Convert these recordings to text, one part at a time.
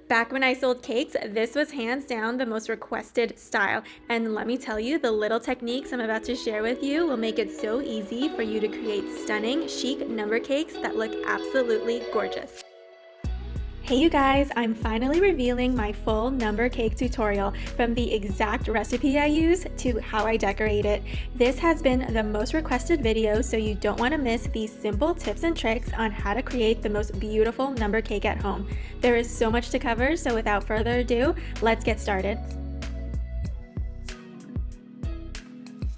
Back when I sold cakes, this was hands down the most requested style. And let me tell you, the little techniques I'm about to share with you will make it so easy for you to create stunning, chic number cakes that look absolutely gorgeous. Hey you guys, I'm finally revealing my full number cake tutorial, from the exact recipe I use to how I decorate it. This has been the most requested video, so you don't want to miss these simple tips and tricks on how to create the most beautiful number cake at home. There is so much to cover, so without further ado, let's get started.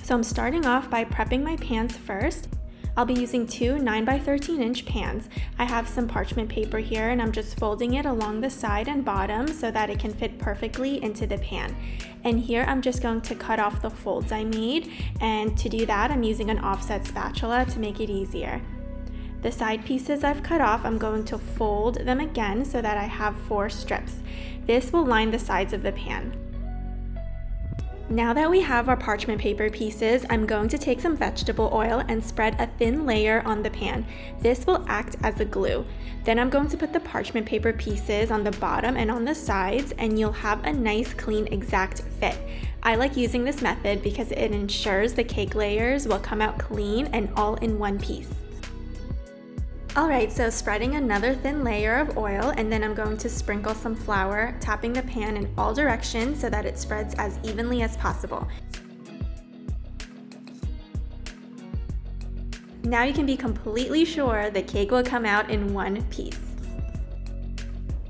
So I'm starting off by prepping my pans first. I'll be using two 9x13 inch pans. I have some parchment paper here and I'm just folding it along the side and bottom so that it can fit perfectly into the pan. And here I'm just going to cut off the folds I made, and to do that I'm using an offset spatula to make it easier. The side pieces I've cut off, I'm going to fold them again so that I have 4 strips. This will line the sides of the pan. Now that we have our parchment paper pieces, I'm going to take some vegetable oil and spread a thin layer on the pan. This will act as a glue. Then I'm going to put the parchment paper pieces on the bottom and on the sides, and you'll have a nice, clean, exact fit. I like using this method because it ensures the cake layers will come out clean and all in one piece. Alright, so spreading another thin layer of oil, and then I'm going to sprinkle some flour, tapping the pan in all directions so that it spreads as evenly as possible. Now you can be completely sure the cake will come out in one piece.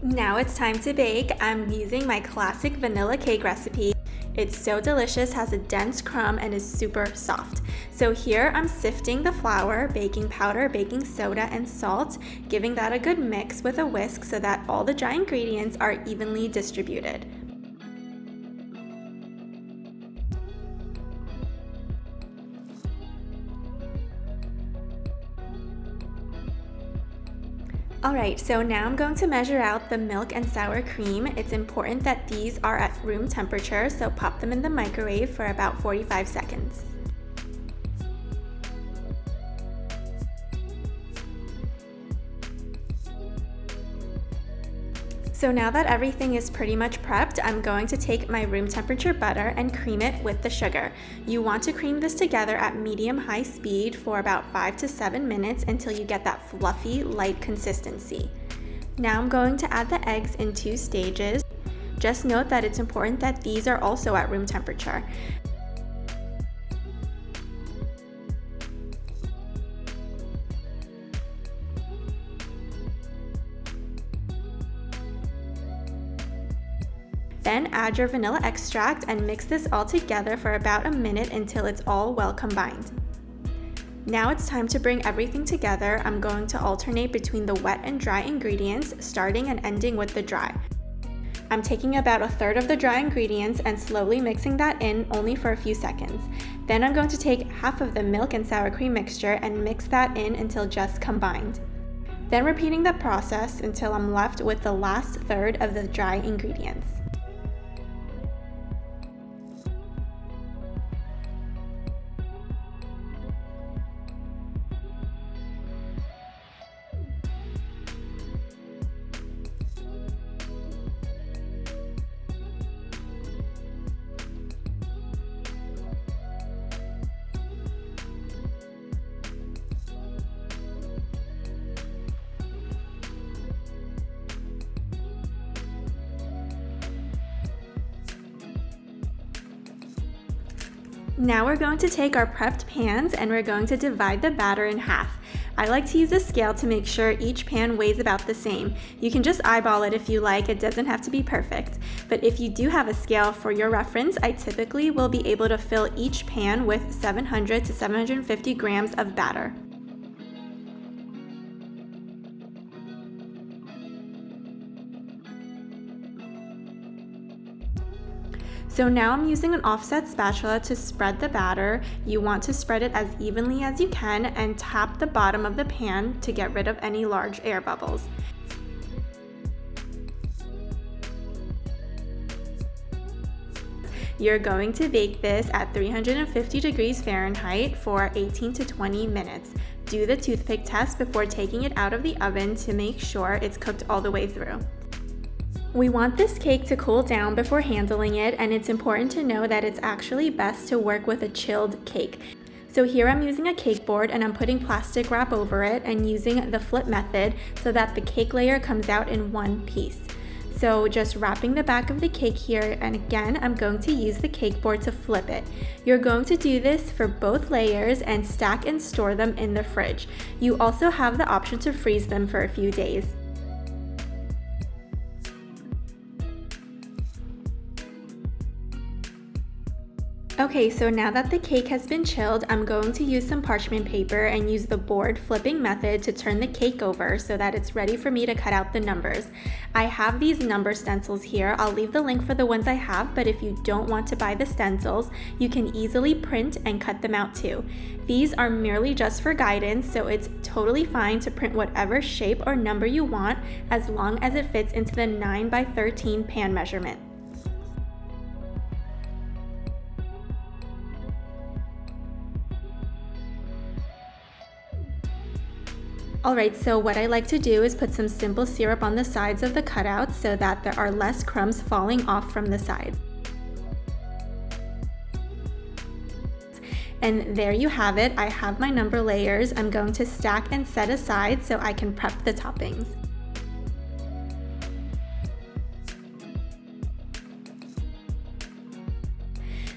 Now it's time to bake. I'm using my classic vanilla cake recipe. It's so delicious, has a dense crumb, and is super soft. So here I'm sifting the flour, baking powder, baking soda, and salt, giving that a good mix with a whisk so that all the dry ingredients are evenly distributed. Alright, so now I'm going to measure out the milk and sour cream. It's important that these are at room temperature, so pop them in the microwave for about 45 seconds. So now that everything is pretty much prepped, I'm going to take my room temperature butter and cream it with the sugar. You want to cream this together at medium-high speed for about 5 to 7 minutes until you get that fluffy, light consistency. Now I'm going to add the eggs in 2 stages. Just note that it's important that these are also at room temperature. Then add your vanilla extract and mix this all together for about a minute until it's all well combined. Now it's time to bring everything together. I'm going to alternate between the wet and dry ingredients, starting and ending with the dry. I'm taking about 1/3 of the dry ingredients and slowly mixing that in only for a few seconds. Then I'm going to take half of the milk and sour cream mixture and mix that in until just combined. Then repeating the process until I'm left with the last third of the dry ingredients. Now we're going to take our prepped pans and we're going to divide the batter in half. I like to use a scale to make sure each pan weighs about the same. You can just eyeball it if you like, it doesn't have to be perfect. But if you do have a scale for your reference, I typically will be able to fill each pan with 700 to 750 grams of batter. So now I'm using an offset spatula to spread the batter. You want to spread it as evenly as you can and tap the bottom of the pan to get rid of any large air bubbles. You're going to bake this at 350 degrees Fahrenheit for 18 to 20 minutes. Do the toothpick test before taking it out of the oven to make sure it's cooked all the way through. We want this cake to cool down before handling it, and it's important to know that it's actually best to work with a chilled cake. So here I'm using a cake board and I'm putting plastic wrap over it and using the flip method so that the cake layer comes out in one piece. So just wrapping the back of the cake here, and again I'm going to use the cake board to flip it. You're going to do this for both layers and stack and store them in the fridge. You also have the option to freeze them for a few days. Okay, so now that the cake has been chilled, I'm going to use some parchment paper and use the board flipping method to turn the cake over so that it's ready for me to cut out the numbers. I have these number stencils here. I'll leave the link for the ones I have, but if you don't want to buy the stencils, you can easily print and cut them out too. These are merely just for guidance, so it's totally fine to print whatever shape or number you want as long as it fits into the 9 by 13 pan measurement. Alright, so what I like to do is put some simple syrup on the sides of the cutouts so that there are less crumbs falling off from the sides. And there you have it. I have my number layers. I'm going to stack and set aside so I can prep the toppings.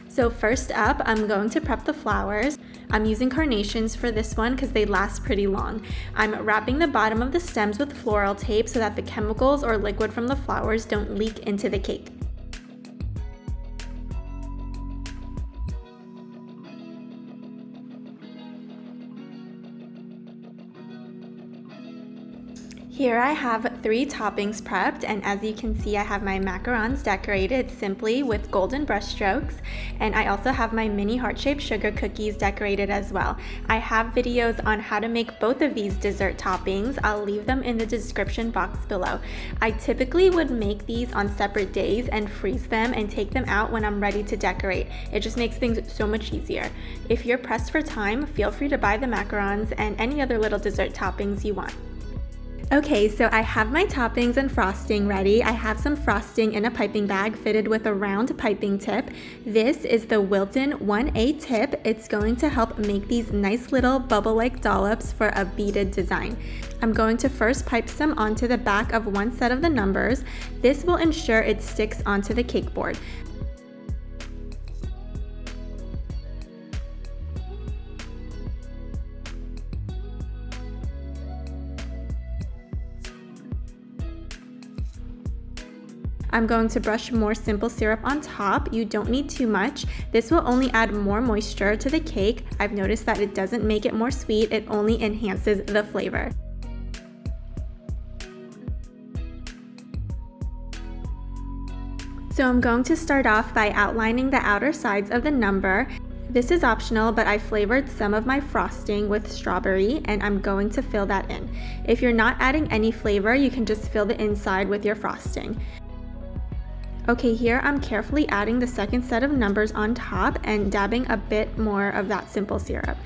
So first up, I'm going to prep the flowers. I'm using carnations for this one because they last pretty long. I'm wrapping the bottom of the stems with floral tape so that the chemicals or liquid from the flowers don't leak into the cake. Here I have 3 toppings prepped, and as you can see I have my macarons decorated simply with golden brush strokes, and I also have my mini heart-shaped sugar cookies decorated as well. I have videos on how to make both of these dessert toppings. I'll leave them in the description box below. I typically would make these on separate days and freeze them and take them out when I'm ready to decorate. It just makes things so much easier. If you're pressed for time, feel free to buy the macarons and any other little dessert toppings you want. Okay, so I have my toppings and frosting ready. I have some frosting in a piping bag fitted with a round piping tip. This is the Wilton 1A tip. It's going to help make these nice little bubble-like dollops for a beaded design. I'm going to first pipe some onto the back of one set of the numbers. This will ensure it sticks onto the cake board. I'm going to brush more simple syrup on top. You don't need too much. This will only add more moisture to the cake. I've noticed that it doesn't make it more sweet, it only enhances the flavor. So I'm going to start off by outlining the outer sides of the number. This is optional, but I flavored some of my frosting with strawberry and I'm going to fill that in. If you're not adding any flavor, you can just fill the inside with your frosting. Okay, here I'm carefully adding the second set of numbers on top and dabbing a bit more of that simple syrup.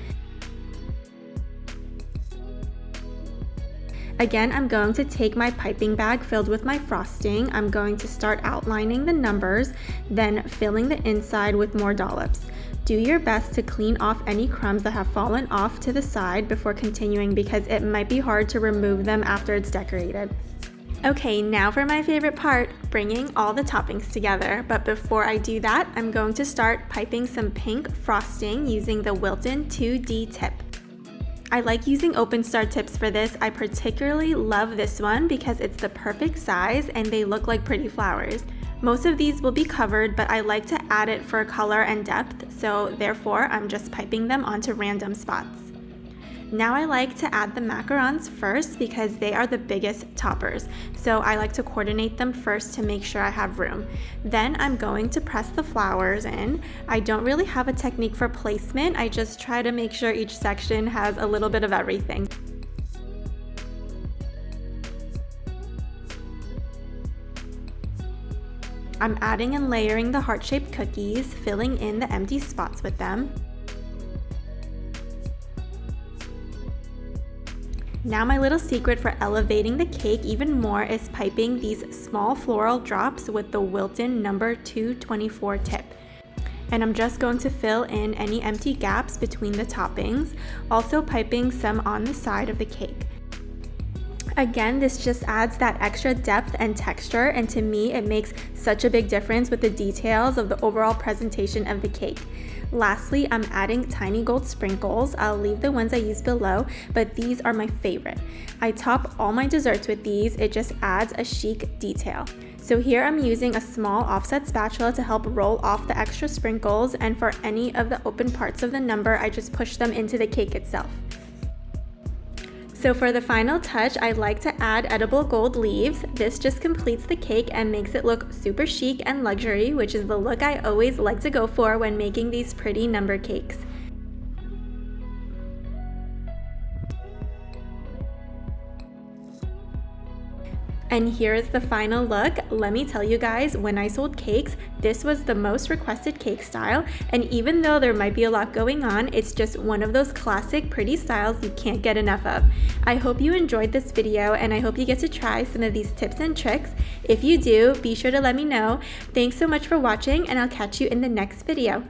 Again, I'm going to take my piping bag filled with my frosting. I'm going to start outlining the numbers, then filling the inside with more dollops. Do your best to clean off any crumbs that have fallen off to the side before continuing because it might be hard to remove them after it's decorated. Okay, now for my favorite part, bringing all the toppings together. But before I do that, I'm going to start piping some pink frosting using the Wilton 2D tip. I like using open star tips for this. I particularly love this one because it's the perfect size and they look like pretty flowers. Most of these will be covered, but I like to add it for color and depth, so therefore I'm just piping them onto random spots. Now I like to add the macarons first because they are the biggest toppers, so I like to coordinate them first to make sure I have room. Then I'm going to press the flowers in. I don't really have a technique for placement, I just try to make sure each section has a little bit of everything. I'm adding and layering the heart-shaped cookies, filling in the empty spots with them. Now my little secret for elevating the cake even more is piping these small floral drops with the Wilton number 224 tip. And I'm just going to fill in any empty gaps between the toppings, also piping some on the side of the cake. Again, this just adds that extra depth and texture, and to me it makes such a big difference with the details of the overall presentation of the cake. Lastly, I'm adding tiny gold sprinkles. I'll leave the ones I used below, but these are my favorite. I top all my desserts with these. It just adds a chic detail. So here I'm using a small offset spatula to help roll off the extra sprinkles, and for any of the open parts of the number, I just push them into the cake itself. So for the final touch, I like to add edible gold leaves. This just completes the cake and makes it look super chic and luxury, which is the look I always like to go for when making these pretty number cakes. And here is the final look. Let me tell you guys, when I sold cakes, this was the most requested cake style, and even though there might be a lot going on, it's just one of those classic pretty styles you can't get enough of. I hope you enjoyed this video, and I hope you get to try some of these tips and tricks. If you do, be sure to let me know. Thanks so much for watching, and I'll catch you in the next video.